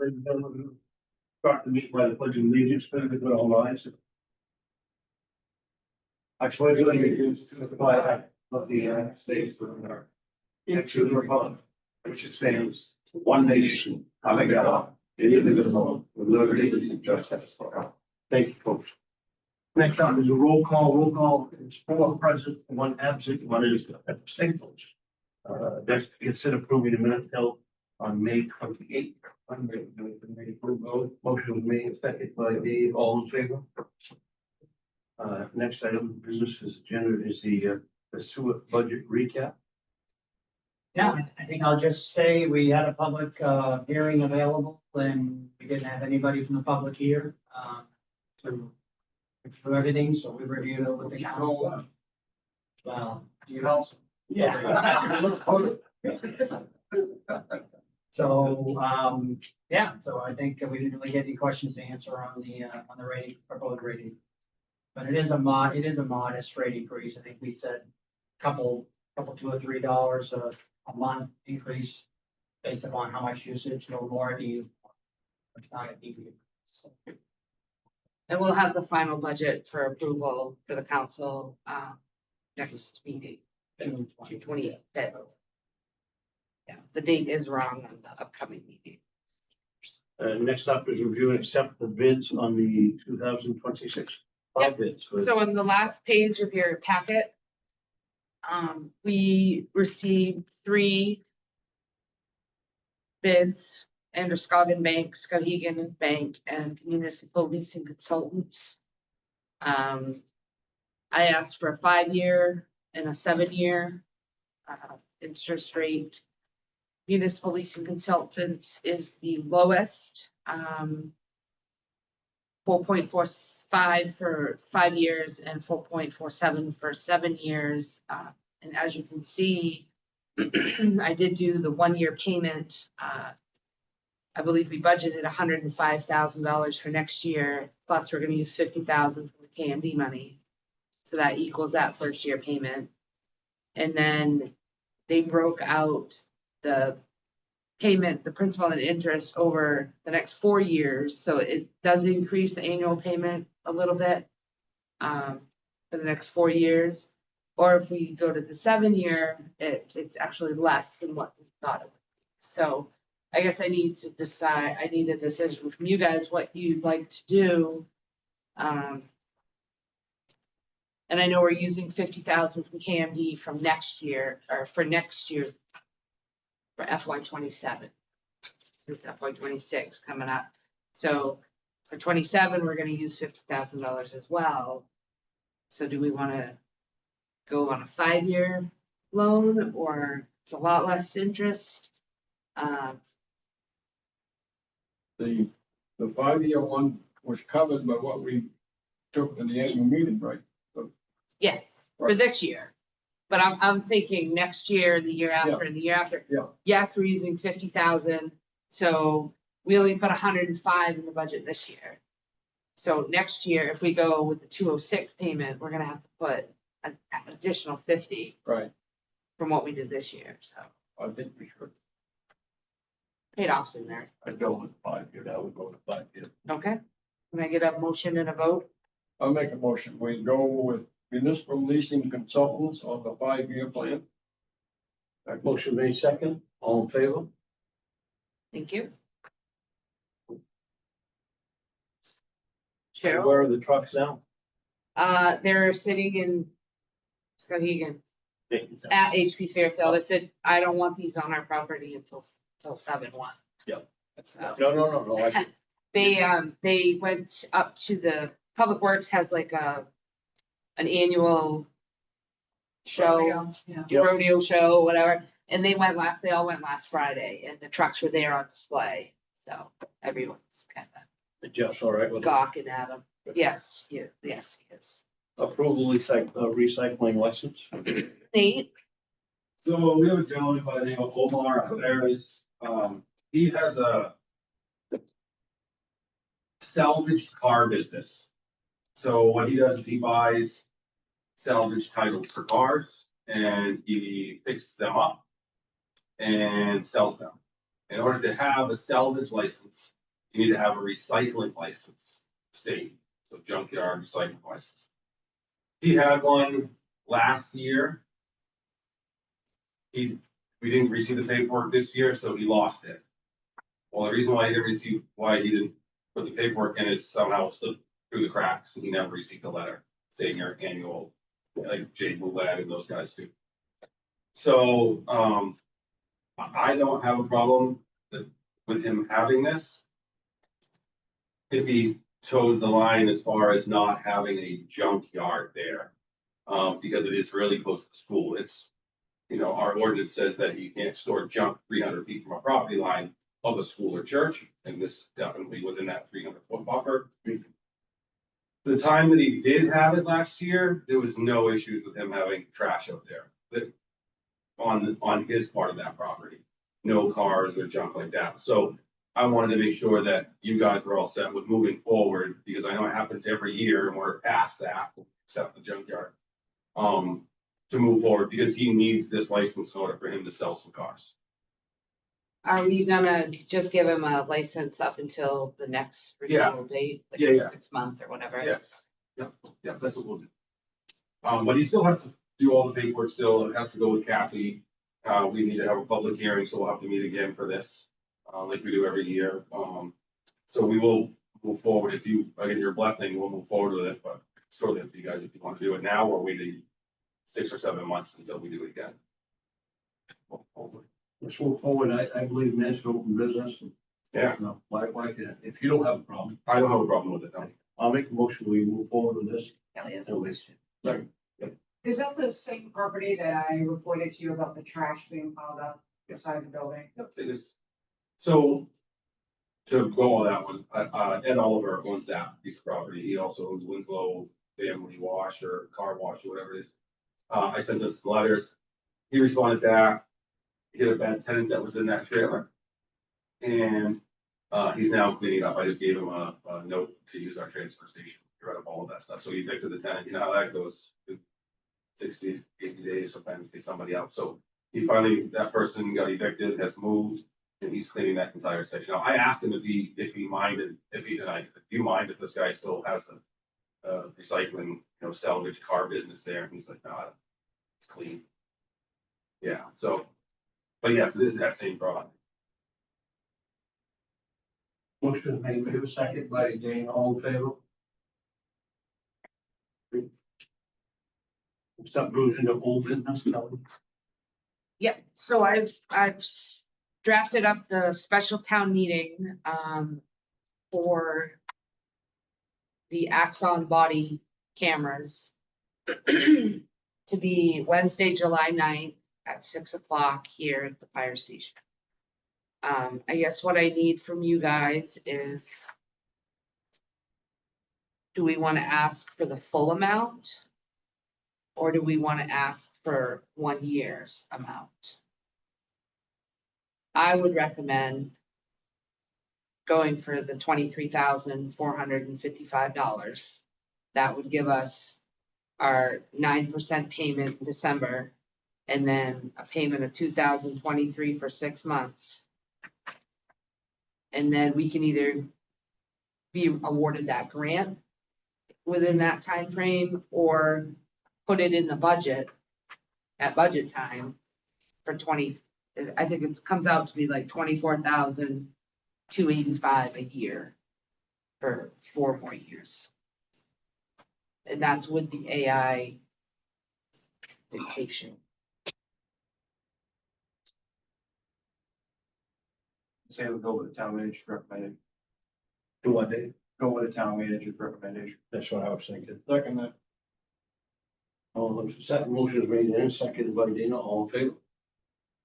ladies and gentlemen, start the meeting by the pledge of allegiance, please with all rise. I pledge allegiance to the flag of the United States of America, and to the republic which it stands, one nation, under God, indivisible, with liberty and justice for all. Thank you, folks. Next up is a roll call. Roll call is 4 present, 1 absent, 1 is abstained. Next, consider approving the minute held on May 28th. Motion was made, second by Dave. All in favor? Next item of business is agenda is the sewer budget recap. Yeah, I think I'll just say we had a public hearing available and we didn't have anybody from the public here to go through everything, so we reviewed it with the council. Well, you also. Yeah. So, yeah, so I think we didn't really get any questions to answer on the rating, proposed rating. But it is a modest rate increase. I think we said couple $2 or $3 a month increase based upon how much usage, no more do you. And we'll have the final budget for approval for the council, next meeting, June 28th. Yeah, the date is wrong on the upcoming meeting. Next up is review and accept the bids on the 2026 Yep. bids. So on the last page of your packet, we received 3 bids, Androscoggin Bank, Skowhegan Bank, and Municipal Leasing Consultants. I asked for a 5-year and a 7-year interest rate. Municipal Leasing Consultants is the lowest, 4.45 for 5 years and 4.47 for 7 years. And as you can see, I did do the 1-year payment. I believe we budgeted $105,000 for next year, plus we're going to use $50,000 from the KMD money. So that equals that first year payment. And then they broke out the payment, the principal and interest over the next 4 years. So it does increase the annual payment a little bit for the next 4 years. Or if we go to the 7-year, it's actually less than what we thought it would be. So I guess I need to decide, I need a decision from you guys what you'd like to do. And I know we're using $50,000 from KMD from next year, or for next year's, for FY27. This is FY26 coming up. So for 27, we're going to use $50,000 as well. So do we want to go on a 5-year loan, or it's a lot less interest? The 5-year one was covered by what we took in the annual meeting, right? Yes, for this year. But I'm thinking next year, the year after, and the year after. Yeah. Yes, we're using 50,000. So we only put 105 in the budget this year. So next year, if we go with the 206 payment, we're gonna have to put an additional 50 Right. from what we did this year. So I think we should. paid off in there. I'd go with 5-year. That would go to 5-year. Okay. Can I get a motion and a vote? I'll make a motion. We go with Municipal Leasing Consultants on the 5-year plan. Motion made second. All in favor? Thank you. And Cheryl? where are the trucks now? They're sitting in Skowhegan at HP Fairfield. I said, I don't want these on our property until 7/1. Yep. So No. they went up to the Public Works has like an annual show, rodeo show, whatever. And they all went last Friday, and the trucks were there on display. So everyone's kind of Jeff's all right with it. gawking at them. Yes, he is. Approval recycling license. Nate? So we have a gentleman by the name of Omar Harris. He has a salvaged car business. So what he does is he buys salvage titles for cars and he fixes them up and sells them. In order to have a salvage license, you need to have a recycling license, state, so junkyard recycling license. He had one last year. We didn't receive the paperwork this year, so he lost it. Well, the reason why he didn't put the paperwork in is somehow it slipped through the cracks and he never received a letter saying your annual, like Jay Boulad and those guys do. So, I don't have a problem with him having this. If he toes the line as far as not having a junkyard there, because it is really close to the school. It's, our ordinance says that you can't store junk 300 feet from a property line of a school or church, and this is definitely within that 300-foot buffer. The time that he did have it last year, there was no issues with him having trash out there on his part of that property. No cars or junk like that. So I wanted to make sure that you guys were all set with moving forward, because I know it happens every year and we're past that, except the junkyard. To move forward, because he needs this license in order for him to sell some cars. Are we gonna just give him a license up until the next Yeah. renewal date? Like Yeah. 6 month or whatever? Yes, yep, that's what we'll do. But he still has to do all the paperwork still, it has to go with Kathy. We need to have a public hearing, so we'll have to meet again for this, like we do every year. So we will move forward, if you, I get your blessing, we'll move forward with it, but it's totally up to you guys if you want to do it now or wait 6 or 7 months until we do it again. Let's move forward. I believe man's open business. Yeah. No, why can't, if you don't have a problem, I don't have a problem with it, no. I'll make a motion, we move forward with this. Kelly has a question. Is that the same property that I reported to you about the trash being piled up beside the building? Yep, it is. So, to go on that one, Ed Oliver owns that piece of property. He also owns Winslow Family Wash or Car Wash or whatever it is. I sent him some letters. He responded back. He had a bad tenant that was in that trailer. And he's now cleaning up. I just gave him a note to use our transfer station, to write up all of that stuff. So he evicted the tenant. You know how that goes. 60, 80 days, sometimes get somebody out. So he finally, that person got evicted, has moved, and he's cleaning that entire section. Now, I asked him if he minded, if you mind if this guy still has a recycling, salvage car business there? And he's like, no, it's clean. Yeah, so, but yes, it is that same product. Motion made, we have a second by Dane, all in favor? Stop moving to old business, Kelly. Yep, so I've drafted up the special town meeting, for the Axon body cameras to be Wednesday, July 9th at 6 o'clock here at the fire station. I guess what I need from you guys is, do we want to ask for the full amount? Or do we want to ask for 1 year's amount? I would recommend going for the $23,455. That would give us our 9% payment in December, and then a payment of $2,023 for 6 months. And then we can either be awarded that grant within that time frame, or put it in the budget at budget time for I think it comes out to be like $24,285 a year for 4 more years. And that's with the AI dictation. Say we'll go with the town manager's recommendation. Do what, Dave? Go with the town manager's recommendation. That's what I was thinking. Second that. All those, second motion is made and seconded by Dana, all in favor?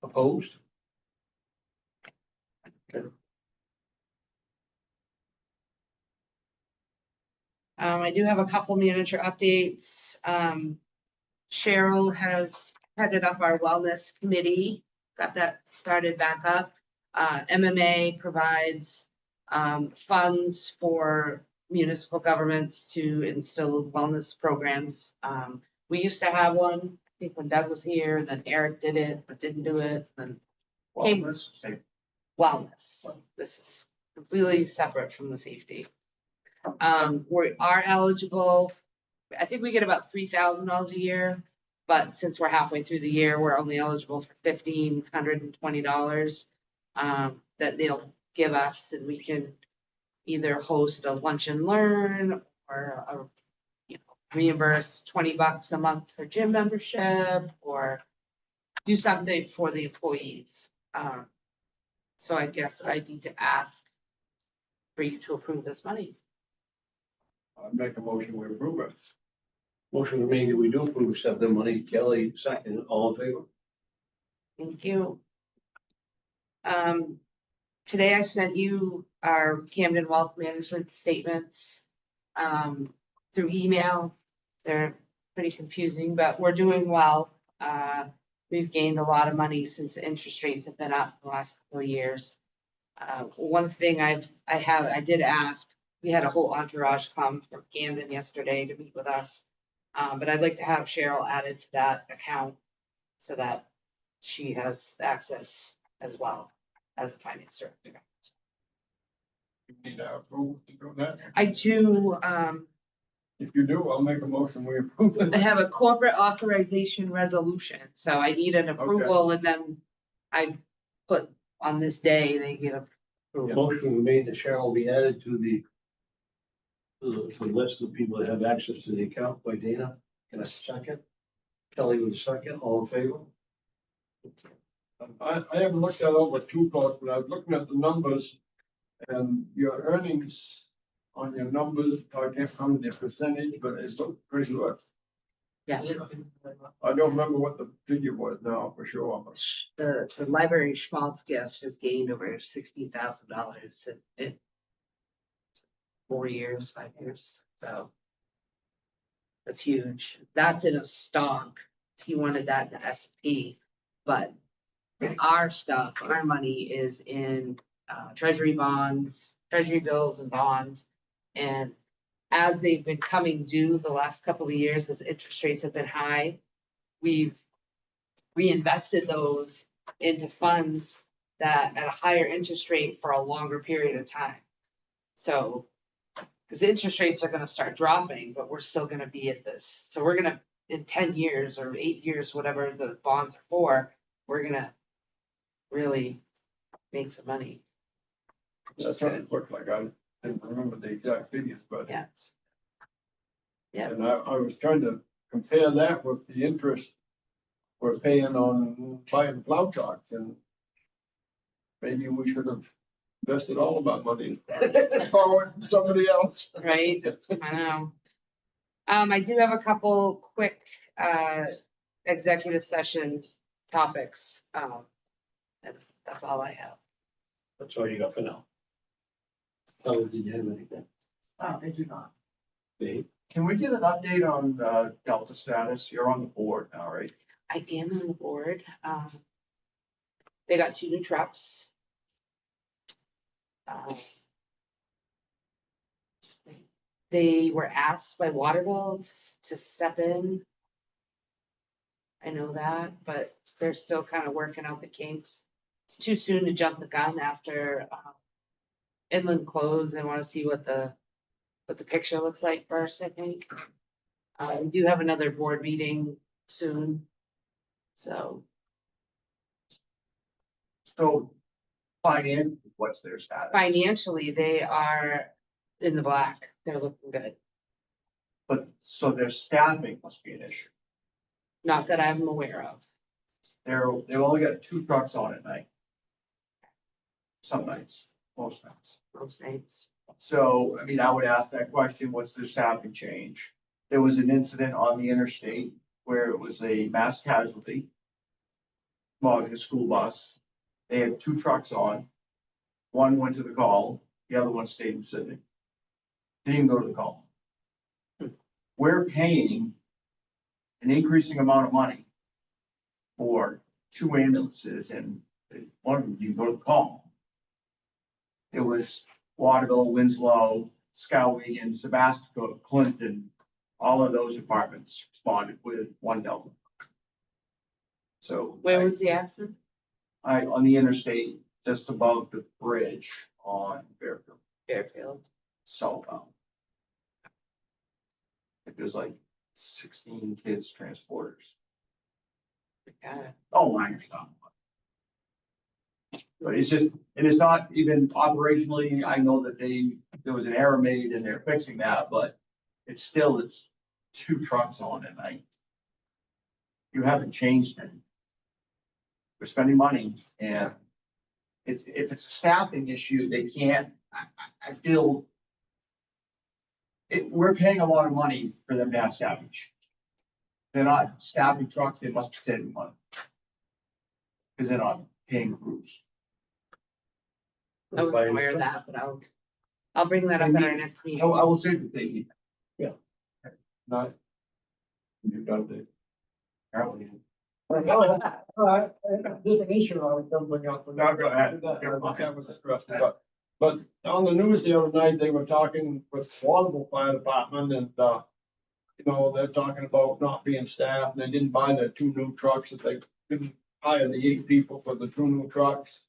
Opposed? I do have a couple manager updates. Cheryl has headed up our wellness committee, got that started back up. MMA provides funds for municipal governments to instill wellness programs. We used to have one, I think when Doug was here, then Eric did it, but didn't do it, and Well, Came- let's say wellness. This is completely separate from the safety. We are eligible, I think we get about $3,000 a year, but since we're halfway through the year, we're only eligible for $1,520 that they'll give us, and we can either host a lunch and learn or reimburse $20 a month for gym membership or do something for the employees. So I guess I need to ask for you to approve this money. I'd make a motion, we approve it. Motion remained that we do approve accept the money. Kelly, second, all in favor? Thank you. Today I sent you our Camden Wealth Management statements through email. They're pretty confusing, but we're doing well. We've gained a lot of money since the interest rates have been up the last couple of years. One thing I did ask, we had a whole entourage come from Camden yesterday to meet with us. But I'd like to have Cheryl added to that account so that she has access as well as a finance director. You need to approve to do that. I do, If you do, I'll make a motion, we approve it. I have a corporate authorization resolution, so I need an approval and then I put on this day, they give approval. Motion remained that Cheryl be added to the list of people that have access to the account by Dana. Can I second? Kelly with a second, all in favor? I haven't looked that over too close, but I was looking at the numbers and your earnings on your numbers, I can't remember the percentage, but it looked pretty good. Yeah, I don't remember what the figure was now for sure, but the library Schmaltz gift has gained over $16,000 in 4 years, 5 years, so. That's huge. That's in a stock. He wanted that in the SP, but our stuff, our money is in treasury bonds, treasury bills and bonds. And as they've been coming due the last couple of years, as interest rates have been high, we've reinvested those into funds that at a higher interest rate for a longer period of time. So, because interest rates are gonna start dropping, but we're still gonna be at this. So we're gonna, in 10 years or 8 years, whatever the bonds are for, we're gonna really make some money. that's what it looked like. I didn't remember the exact figures, but. Yeah. Yeah. And I was trying to compare that with the interest we're paying on buying plow trucks, and maybe we should have invested all of our money. Borrowed from somebody else. Right, I know. I do have a couple quick executive session topics. That's all I have. That's all you got for now. Kelly, did you have anything? I do not. Dave? Can we get an update on Delta status? You're on the board now, right? I am on the board. They got 2 new trucks. They were asked by Waterville to step in. I know that, but they're still kind of working out the kinks. It's too soon to jump the gun after Inland closed. They want to see what the picture looks like first, I think. We do have another board meeting soon. So So finance, what's their status? financially, they are in the black. They're looking good. But so their staffing must be an issue. Not that I'm aware of. They've only got 2 trucks on at night. Some nights, most nights. Most nights. So, I mean, I would ask that question, what's their staffing change? There was an incident on the interstate where it was a mass casualty. Involving a school bus. They had 2 trucks on. One went to the call, the other one stayed in Sydney. Didn't even go to the call. We're paying an increasing amount of money for 2 ambulances, and one of them didn't go to the call. It was Waterville, Winslow, Skowhegan, Sebastopol, Clinton, all of those departments responded with 1 Delta. So. Where was the accident? On the interstate, just above the bridge on Fairfield, Fairfield. southbound. There's like 16 kids transporters. Got it. Oh, minor stuff. But it's just, and it's not even operationally, I know that there was an error made and they're fixing that, but it's 2 trucks on it, you haven't changed it. We're spending money and if it's a staffing issue, they can't, I feel we're paying a lot of money for them to have staffing issues. They're not staffing trucks, they must be saving money. Because they're not paying crews. I wasn't aware of that, but I'll bring that up at our next I meeting. will say that they, Not. You've done it. apparently, There's an issue I was gonna bring up. No, go ahead. That was interesting, but on the news the other night, they were talking with Waterville Fire Department and, you know, they're talking about not being staffed, and they didn't buy the 2 new trucks, that they didn't hire the 8 people for the 2 new trucks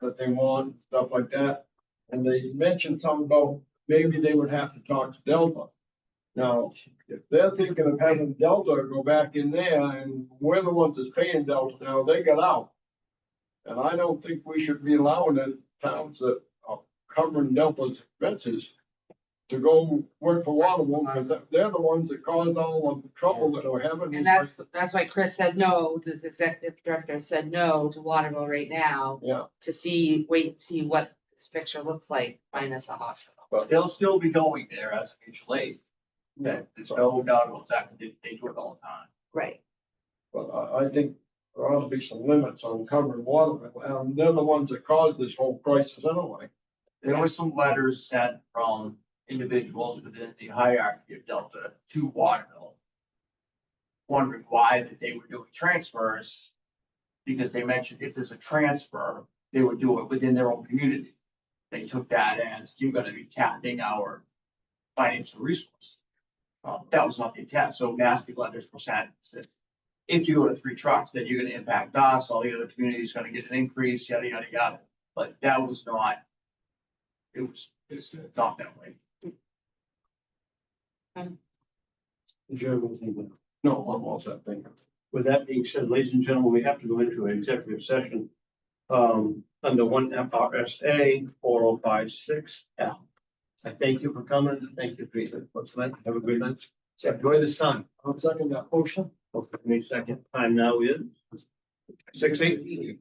that they want, stuff like that. And they mentioned something about maybe they would have to talk to Delta. Now, if they're thinking of having Delta go back in there and we're the ones that's paying Delta now, they got out. And I don't think we should be allowing the towns that are covering Delta's expenses to go work for Waterville, because they're the ones that caused all the trouble that we're having. And that's why Chris said no, the executive director said no to Waterville right now, Yeah, to wait and see what this picture looks like minus a hospital. but they'll still be going there as of mutual aid. That, there's no doubt about that, they do it all the time. Right. But I think there ought to be some limits on covering Waterville, and they're the ones that caused this whole crisis anyway. There were some letters sent from individuals within the hierarchy of Delta to Waterville. Wondering why that they were doing transfers, because they mentioned if there's a transfer, they would do it within their own community. They took that as you're gonna be tapping our financial resource. That was not the intent, so nasty letters were sent, said, if you go to 3 trucks, then you're gonna impact us, all the other communities gonna get an increase, yada, yada, yada. But that was not, it's not that way. No, I'm all set, thank you. With that being said, ladies and gentlemen, we have to go into an executive session. Under 1 FRSA 4056L. I thank you for coming. Thank you, Peter. What's that? Have a great night. Enjoy the sun. I'll second that motion. Okay, May 2nd. Time now is 6:18.